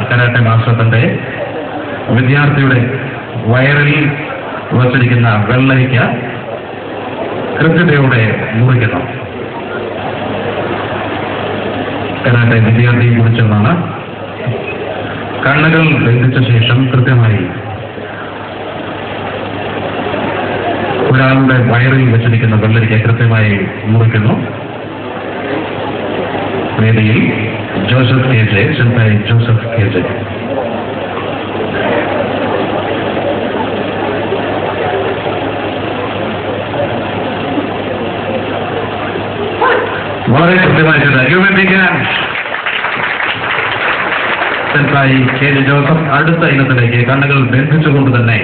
Karate master തന്റെ വിദ്യാർത്ഥിയുടെ വയറിൽ വച്ചിരിക്കുന്ന വെള്ളരിക്ക കൃത്യതയോടെ മുറിക്കുന്നു. കരാട്ടെ വിദ്യാർത്ഥിയെ കുറിച്ചതാണ്. കണ്ണുകൾ ബന്ധിച്ച ശേഷം കൃത്യമായി ഒരാളുടെ വയറിൽ വെച്ചിരിക്കുന്ന വെള്ളരിക്ക കൃത്യമായി മുറിക്കുന്നു. വേദിയിൽ Joseph K J, senpai Joseph K J. വളരെ കൃത്യമായി സെൻപായി കെ ജെ ജോസഫ് അടുത്ത ഇനത്തിലേക്ക് കണ്ണുകൾ ബന്ധിച്ചുകൊണ്ട് തന്നെ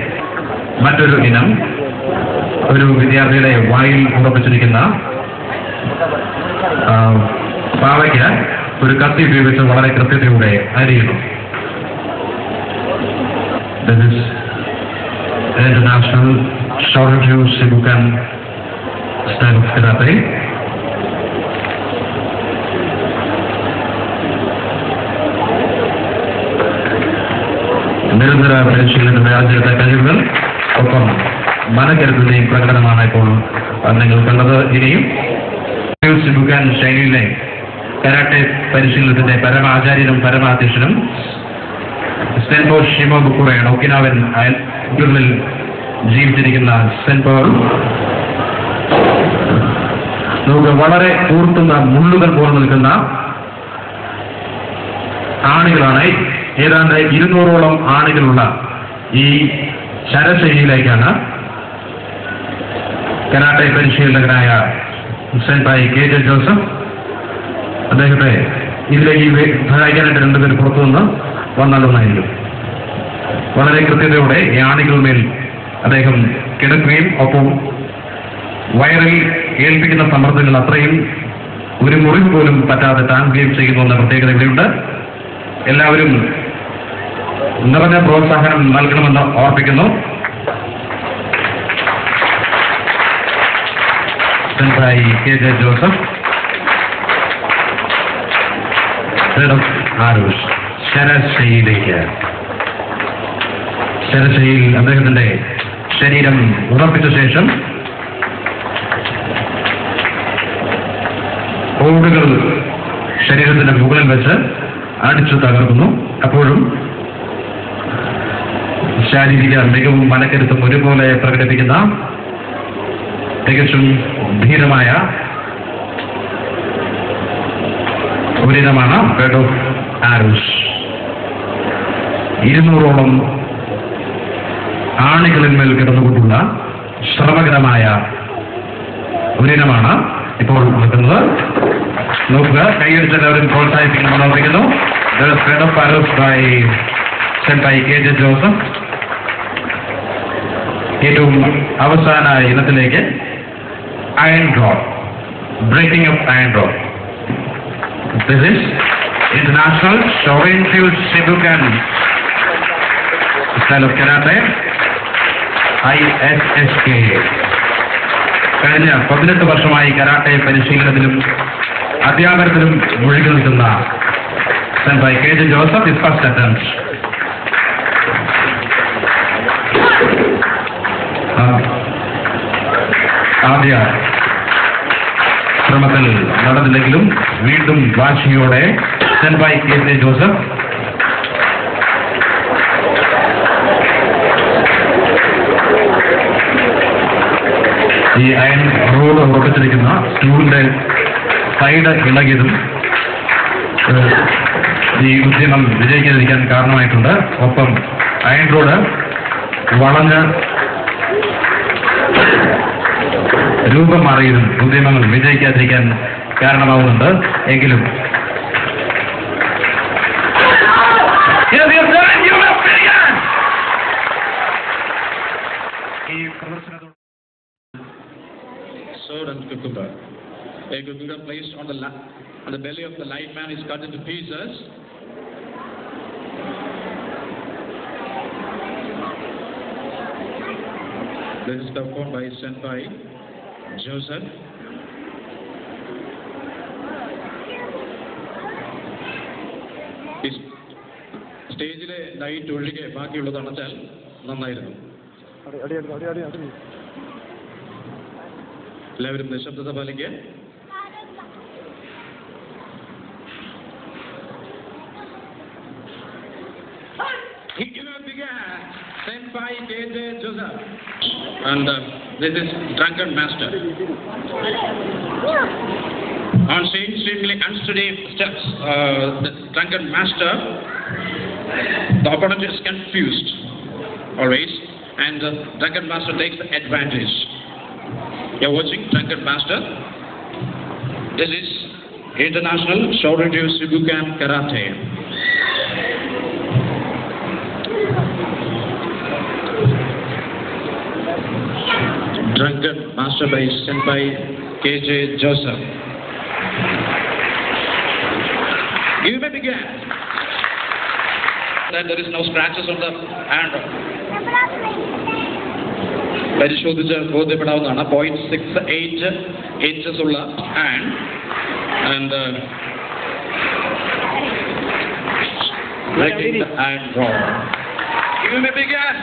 മറ്റൊരു ഇനം ഒരു വിദ്യാർത്ഥിയുടെ വായിൽ ഉറപ്പിച്ചിരിക്കുന്ന പാവയ്ക്ക് ഒരു കത്തി ഉപയോഗിച്ച് വളരെ കൃത്യതയോടെ അരിയുന്നു. This is international Shorin-ryu Shibukan style of karate. നിരന്തര പരിശീലനം രാജ്യത്തെ കഴിവുകൾ ഒപ്പം മനക്കരുത്തിന്റെയും പ്രകടനമാണ് ഇപ്പോൾ നിങ്ങൾ കണ്ടത്. ഇനിയും ഷിബുക്കാൻ ശൈലിയിലെ കരാട്ടെ പരിശീലനത്തിന്റെ പരമാചാര്യനും പരമാധ്യക്ഷനും സെൻപോ ഷിമോബുക്കുറയാണ്. ഒക്കിനാവൻ അയൽക്കളിൽ ജീവിച്ചിരിക്കുന്ന സെൻപോ നമുക്ക് വളരെ കൂർത്തുന്ന മുള്ളുകൾ പോലെ നിൽക്കുന്ന ആണികളാണ്. ഏതാണ്ട് 200ഓളം ആണികളുള്ള ഈ ശരശൈലിയിലേക്കാണ് കരാട്ടെ പരിശീലകനായ സെൻപായി കെ ജെ ജോസഫ് അദ്ദേഹത്തെ ഇതിലേക്ക് സഹായിക്കാനായിട്ട് രണ്ടുപേർ പുറത്തുനിന്ന് വന്നാലൊന്നായിരിക്കും. വളരെ കൃത്യതയോടെ ഈ ആണികളുമേൽ അദ്ദേഹം കിടക്കുകയും ഒപ്പം വയറിൽ ഏൽപ്പിക്കുന്ന സമ്മർദ്ദങ്ങൾ അത്രയും ഒരു മുറിവ് പോലും പറ്റാതെ താങ്ങുകയും ചെയ്യുന്നു എന്ന പ്രത്യേകത ഇവിടെയുണ്ട്. എല്ലാവരും നിറഞ്ഞ പ്രോത്സാഹനം നൽകണമെന്ന് ഓർപ്പിക്കുന്നു. സെൻപായി കെ ജെ ജോസഫ്, ആരുഷ് ശരശൈലിയിലേക്ക്. ശരശൈലിയിൽ അദ്ദേഹത്തിന്റെ ശരീരം ഉറപ്പിച്ച ശേഷം ഓടുകൾ ശരീരത്തിന്റെ മുകളിൽ വെച്ച് അടിച്ചു തകർക്കുന്നു. അപ്പോഴും ശാരീരിക മികവും മനക്കരുത്തും ഒരുപോലെ പ്രകടിപ്പിക്കുന്ന തികച്ചും ധീരമായ ഒരിനമാണ് ബെഡ് ഓഫ് ആരോസ്. 200ഓളം ആണികളിന്മേൽ കിടന്നുകൊണ്ടുള്ള ശ്രമകരമായ ഒരിനമാണ് ഇപ്പോൾ നടക്കുന്നത്. നോക്കുക, കൈയടിച്ചെല്ലാവരും പ്രോത്സാഹിപ്പിക്കണമെന്ന് ഓർമ്മിക്കുന്നു. Bed of arrows by senpai K J Joseph. ഏറ്റവും അവസാന ഇനത്തിലേക്ക് iron drop, breaking of iron drop. This is International Shorin-ryu Shibukan style of karate, ISSK. കഴിഞ്ഞ 18 വർഷമായി കരാട്ടെ പരിശീലനത്തിലും അധ്യാപനത്തിലും മുഴുകി നിൽക്കുന്ന senpai K J Joseph is first attempt. ആദ്യ ശ്രമത്തിൽ നടന്നില്ലെങ്കിലും വീണ്ടും വാശിയോടെ സെൻപായി കെ ജെ ജോസഫ് ഈ അയൺ റോഡ് ഉറപ്പിച്ചിരിക്കുന്ന സ്റ്റൂളിന്റെ സൈഡ് ഇളകിയതും ഈ ഉദ്യമം വിജയിക്കാതിരിക്കാൻ കാരണമായിട്ടുണ്ട്. ഒപ്പം അയൺ റോഡ് വളഞ്ഞ് രൂപം മാറിയതും ഉദ്യമങ്ങൾ വിജയിക്കാതിരിക്കാൻ കാരണമാവുന്നുണ്ട്. എങ്കിലും ഈ പ്രദർശനത്തോട് sword and cucumber. A cucumber placed on the belly of the light man is cut into pieces. This is performed by Senpai Joseph. സ്റ്റേജിലെ ലൈറ്റ് ഒഴികെ ബാക്കിയുള്ളത് അണച്ചാൽ നന്നായിരുന്നു. എല്ലാവരും നിശബ്ദത പാലിക്കുക. Senpai KJ Joseph, and this is Drunken Master. On seemingly unsteady steps, the Drunken Master, the opponent is confused always, and the Drunken Master takes the advantage. You are watching Drunken Master. This is International Shoryuken Shibukan Karate. Drunken Master by Senpai KJ Joseph. You may begin. That there is no scratches on the hand. പരിശോധിച്ച് ബോധ്യപ്പെടാവുന്നതാണ്. 0.68 inches ഉള്ള hand and breaking the hand rod. You may begin.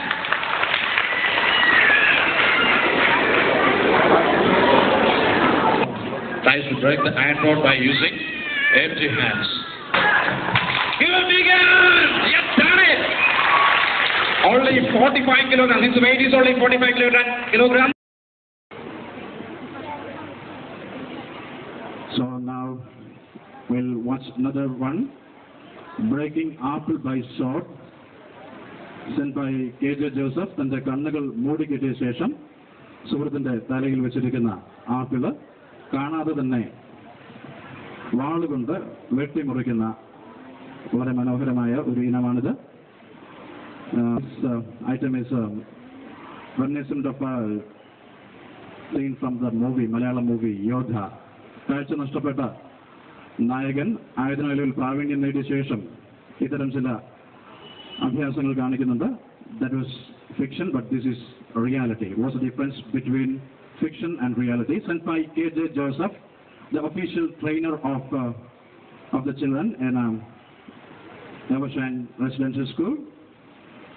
Tries to break the iron rod by using empty hands. You will begin! Yes, done it! Only 45 kilograms. His weight is only 45 kilograms. So now we'll watch another one. Breaking apple by sword. Sent by KJ Joseph. തന്റെ കണ്ണുകൾ മൂടിക്കെട്ടിയ ശേഷം സുഹൃത്തിന്റെ തലയിൽ വെച്ചിരിക്കുന്ന apple കാണാതെ തന്നെ വാളുകൊണ്ട് വെട്ടിമുറിക്കുന്ന വളരെ മനോഹരമായ ഒരു ഇനമാണിത്. Item is reminiscent of a scene from the movie, Malayalam movie Yodha. കാഴ്ച നഷ്ടപ്പെട്ട നായകൻ ആയുധനിലയിൽ പ്രാവീണ്യം നേടിയ ശേഷം ഇത്തരം ചില അഭ്യാസങ്ങൾ കാണിക്കുന്നുണ്ട്. That was fiction, but this is reality. What's the difference between fiction and reality? Sent by KJ Joseph, the official trainer of the children in Evershine Residential School.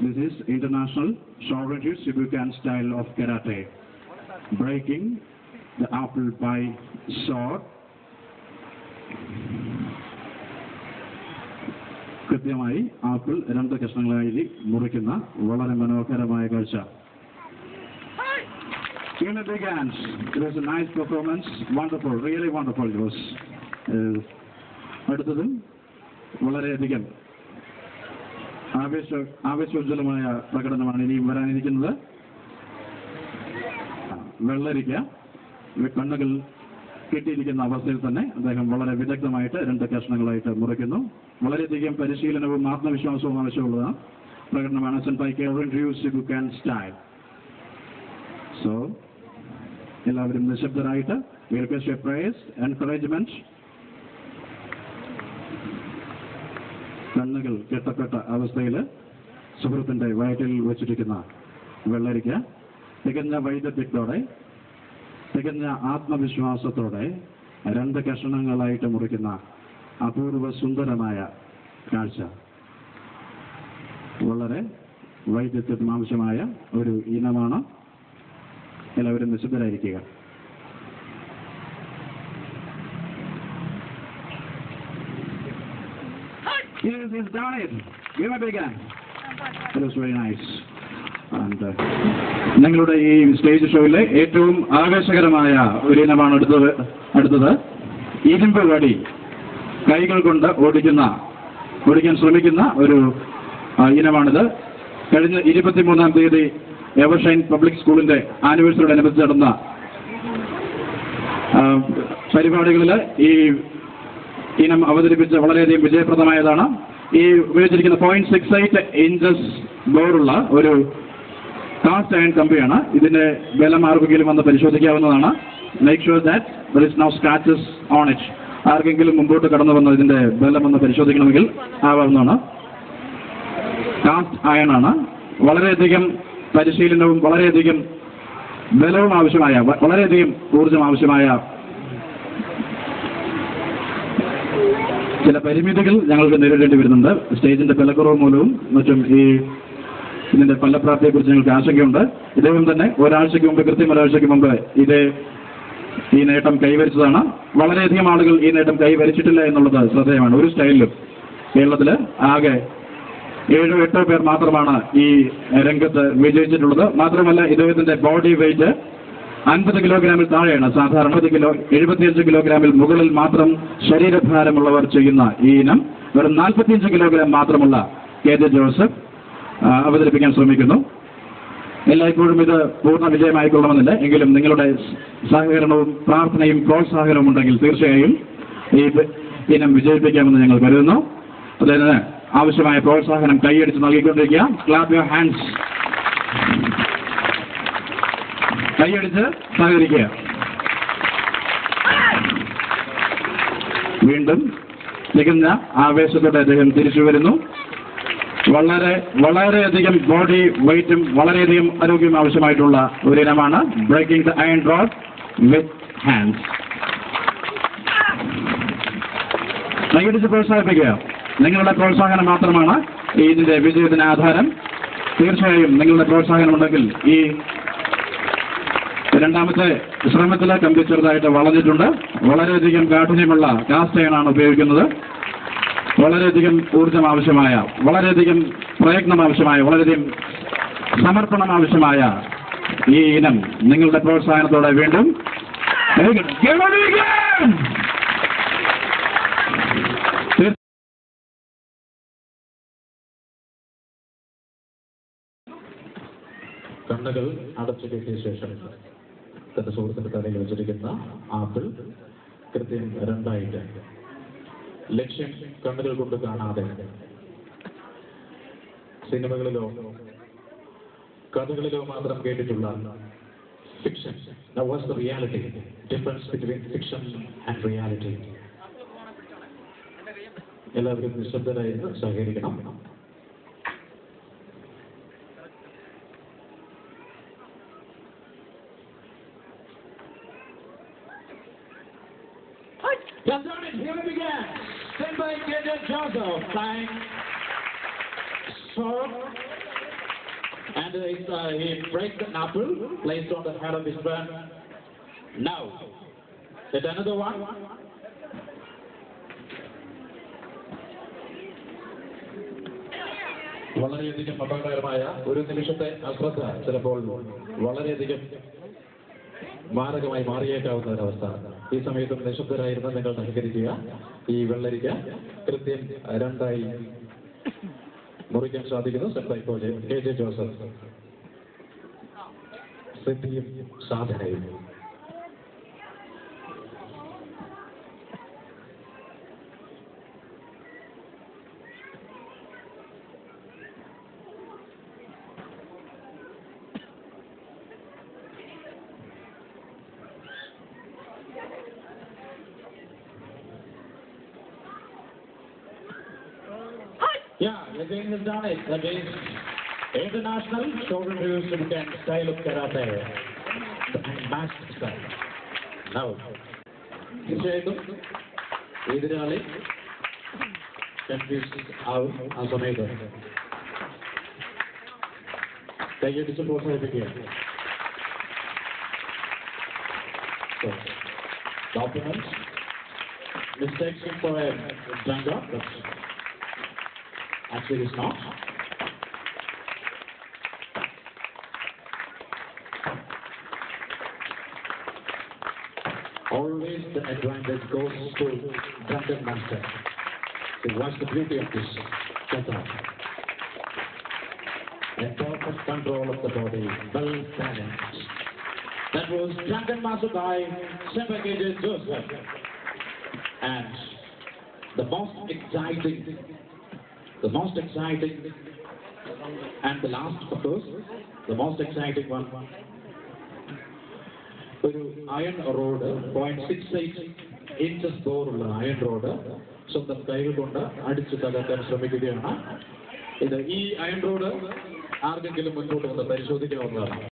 This is International Shoryuken Shibukan style of karate. Breaking the apple by sword. കൃത്യമായി apple രണ്ട് കഷ്ണങ്ങളായി മുറിക്കുന്ന വളരെ മനോഹരമായ കാഴ്ച. Unit begins. It was a nice performance. Wonderful, really wonderful. It was. അടുത്തതും വളരെയധികം ആവേശോജ്വലമായ പ്രകടനമാണ് ഇനി വരാനിരിക്കുന്നത്. വെള്ളരിക്ക കണ്ണുകൾ കെട്ടിയിരിക്കുന്ന അവസ്ഥയിൽ തന്നെ അദ്ദേഹം വളരെ വിദഗ്ധമായിട്ട് രണ്ട് കഷ്ണങ്ങളായിട്ട് മുറിക്കുന്നു. വളരെയധികം പരിശീലനവും ആത്മവിശ്വാസവും ആവശ്യമുള്ള പ്രകടനമാണ് സെൻപൈ KJ Shibukan style. So എല്ലാവരും നിശബ്ദരായിട്ട് request your prayers, encouragement. കണ്ണുകൾ കെട്ടപ്പെട്ട അവസ്ഥയിൽ സുഹൃത്തിന്റെ വയറ്റിൽ വെച്ചിരിക്കുന്ന വെള്ളരിക്ക തികഞ്ഞ വൈദഗ്ധ്യത്തോടെ തികഞ്ഞ ആത്മവിശ്വാസത്തോടെ രണ്ട് കഷണങ്ങളായിട്ട് മുറിക്കുന്ന അപൂർവ സുന്ദരമായ കാഴ്ച. വളരെ വൈദഗ്ധ്യത്തിന് ആവശ്യമായ ഒരു ഇനമാണ്. എല്ലാവരും നിശബ്ദരായിരിക്കുക. Yes, he's done it. Give a big hand. It was very nice. And നിങ്ങളുടെ ഈ സ്റ്റേജ് ഷോയിലെ ഏറ്റവും ആവേശകരമായ ഒരു ഇനമാണ് അടുത്തത് ഇരുമ്പ് വടി കൈകൾ കൊണ്ട് ഓടിക്കാൻ ശ്രമിക്കുന്ന ഒരു ഇനമാണിത്. കഴിഞ്ഞ 23-ാം തീയതി എവർഷൈൻ പബ്ലിക് സ്കൂളിന്റെ ആനിവേഴ്സറിയോടനുബന്ധിച്ച് നടന്ന പരിപാടികളിൽ ഈ ഇനം അവതരിപ്പിച്ച് വളരെയധികം വിജയപ്രദമായതാണ്. ഈ ഉപയോഗിച്ചിരിക്കുന്ന 0.68 inches ബോറുള്ള ഒരു കാസ്റ്റ് അയൺ കമ്പിയാണ്. ഇതിന്റെ ബലം ആർക്കെങ്കിലും വന്ന് പരിശോധിക്കാവുന്നതാണ്. Make sure that there is no scratches on it. ആർക്കെങ്കിലും മുമ്പോട്ട് കടന്നു വന്ന് ഇതിന്റെ ബലം ഒന്ന് പരിശോധിക്കണമെങ്കിൽ ആവാവുന്നതാണ്. കാസ്റ്റ് അയൺ ആണ്. വളരെയധികം പരിശീലനവും വളരെയധികം ബലവും ആവശ്യമായ വളരെയധികം ഊർജം ആവശ്യമായ ചില പരിമിതികൾ ഞങ്ങൾക്ക് നേരിടേണ്ടി വരുന്നുണ്ട്. സ്റ്റേജിന്റെ ബലക്കുറവ് മൂലവും മറ്റും ഇതിന്റെ ഫലപ്രാപ്തിയെക്കുറിച്ച് ഞങ്ങൾക്ക് ആശങ്കയുണ്ട്. ഇദ്ദേഹം തന്നെ കൃത്യം ഒരാഴ്ചയ്ക്ക് മുമ്പ് ഈ നേട്ടം കൈവരിച്ചതാണ്. വളരെയധികം ആളുകൾ ഈ നേട്ടം കൈവരിച്ചിട്ടില്ല എന്നുള്ളത് ശ്രദ്ധേയമാണ്. ഒരു സ്റ്റൈലിലും കേരളത്തിൽ ആകെ 7-8 പേർ മാത്രമാണ് ഈ രംഗത്ത് വിജയിച്ചിട്ടുള്ളത്. മാത്രമല്ല ഇദ്ദേഹത്തിന്റെ ബോഡി വെയിറ്റ് 50 കിലോഗ്രാമിൽ താഴെയാണ്. സാധാരണ 75 കിലോഗ്രാമിൽ മുകളിൽ മാത്രം ശരീരഭാരമുള്ളവർ ചെയ്യുന്ന ഈ ഇനം വെറും 45 കിലോഗ്രാം മാത്രമുള്ള KJ ജോസഫ് അവതരിപ്പിക്കാൻ ശ്രമിക്കുന്നു. എല്ലായ്പ്പോഴും ഇത് പൂർണ്ണ വിജയമായിക്കൊള്ളണമെന്നില്ല. എങ്കിലും നിങ്ങളുടെ സഹകരണവും പ്രാർത്ഥനയും പ്രോത്സാഹനവും ഉണ്ടെങ്കിൽ തീർച്ചയായും ഈ ഇനം വിജയിപ്പിക്കാമെന്ന് ഞങ്ങൾ കരുതുന്നു. അതിന് ആവശ്യമായ പ്രോത്സാഹനം കൈയടിച്ച് നൽകിക്കൊണ്ടിരിക്കുക. Clap your hands. കൈയടിച്ച് സഹകരിക്കുക. വീണ്ടും തികഞ്ഞ ആവേശത്തോടെ അദ്ദേഹം തിരിച്ചു വരുന്നു. വളരെയധികം ബോഡി വെയിറ്റും വളരെയധികം ആരോഗ്യം ആവശ്യമായിട്ടുള്ള ഒരു ഇനമാണ് breaking the iron rod with hands. കൈയടിച്ച് പ്രോത്സാഹിപ്പിക്കുക. നിങ്ങളുടെ പ്രോത്സാഹനം മാത്രമാണ് ഇതിന്റെ വിജയത്തിന് ആധാരം. തീർച്ചയായും നിങ്ങളുടെ പ്രോത്സാഹനം ഉണ്ടെങ്കിൽ ഈ രണ്ടാമത്തെ ശ്രമത്തിൽ കമ്പി ചെറുതായിട്ട് വളഞ്ഞിട്ടുണ്ട്. വളരെയധികം കാഠിന്യമുള്ള കാസ്റ്റ് അയണാണ് ഉപയോഗിക്കുന്നത്. വളരെയധികം ഊർജം ആവശ്യമായ, വളരെയധികം പ്രയത്നം ആവശ്യമായ, വളരെയധികം സമർപ്പണം ആവശ്യമായ ഈ ഇനം നിങ്ങളുടെ പ്രോത്സാഹനത്തോടെ വീണ്ടും കണ്ണുകൾ അടച്ചു കെട്ടിയ ശേഷം തന്റെ സുഹൃത്തിന്റെ തലയിൽ വെച്ചിരിക്കുന്ന ആപ്പിൾ കൃത്യം 2 ലക്ഷ്യം കണ്ണുകൾ കൊണ്ട് കാണാതെ സിനിമകളിലോ കഥകളിലോ മാത്രം കേട്ടിട്ടുള്ള fiction. Now what's the reality? Difference between fiction and reality. എല്ലാവരും നിശബ്ദരായി സഹകരിക്കണം. Here we begin. Stand by KJ Joseph flying short, and he breaks the apple placed on the head of his friend. Now, hit another one. വളരെയധികം അപകടകരമായ ഒരു നിമിഷത്തെ അശ്രദ്ധ ചിലപ്പോൾ വളരെയധികം മാരകമായി മാറിയേക്കാവുന്ന ഒരവസ്ഥ. ഈ സമയത്തും നിശബ്ദരായിരുന്ന നിങ്ങൾ സഹകരിക്കുക. ഈ വെള്ളരിക്ക കൃത്യം 2 മുറിക്കാൻ സാധിക്കുന്നു. സെപ്റ്റൈക്കോജെ KJ ജോസഫ് സിദ്ധിയും സാധനയും. Yeah, again has done it against international children who used to look at style of karate and master style. Now, തീർച്ചയായിട്ടും എതിരാളി കൺഫ്യൂസ് ആവും. ആ സമയത്ത് കൈയടിച്ച് പ്രോത്സാഹിപ്പിക്കുക. Documents, mistakes for a Danga, but actually it's not. Always the advantage goes to Drunken Master. So what's the beauty of this kata? A perfect control of the body, well balanced. That was Drunken Master by KJ Joseph. And the most exciting and the last, of course, the most exciting one. ഒരു iron road 0.68 inches ദൂരമുള്ള iron road സ്വന്തം കൈകൾ കൊണ്ട് അടിച്ചു തകർക്കാൻ ശ്രമിക്കുകയാണ്. ഈ iron road ആർക്കെങ്കിലും മുൻപോട്ട് വന്ന് പരിശോധിക്കാവുന്നതാണ്.